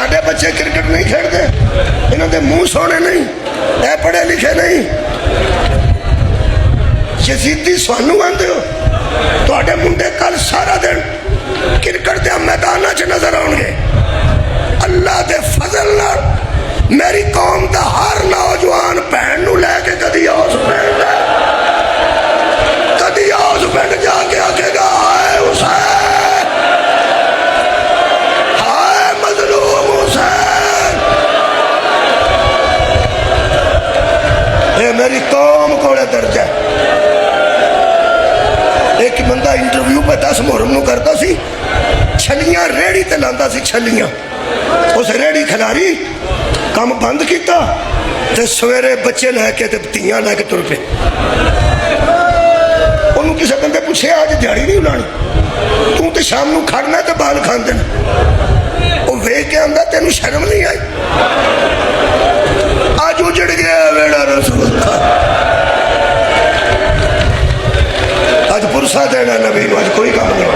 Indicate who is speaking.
Speaker 1: साडे बच्चे क्रिकेट नहीं खेलते, इन्हों के मूँह सोने नहीं, ए पढ़े लिखे नहीं। यजीदी सानू आंदे हो, तुहाडे मुंडे कल सारा दिन क्रिकेट के मैदानों च नजर आउणगे। अल्लाह के फजल नाल मेरी कौम का हर नौजवान भैन नूं लैके कदी उस पिंड जाके आखेगा हाय हुसैन, हाय मजलूम हुसैन। ये मेरी कौम को दर्ज है। एक बंदा इंटरव्यू पे 10 मुहर्रम नूं करता सी, छलियां रेहड़ी ते लांदा सी, छलियां उस रेहड़ी खिलारी काम बंद किया ते सवेरे बच्चे लैके ते धीआं लैके तुर पे। उन्होंने किसी बंदे पूछे आज दिहाड़ी नहीं लानी, तू तो शाम को खड़ना तो बाल खाते हैं। वो वेख के आंदा तेन शर्म नहीं आई, अज उजड़ गया वेड़ा रसूल का, अज पुरसा देना नबी, अज कोई काम नहीं।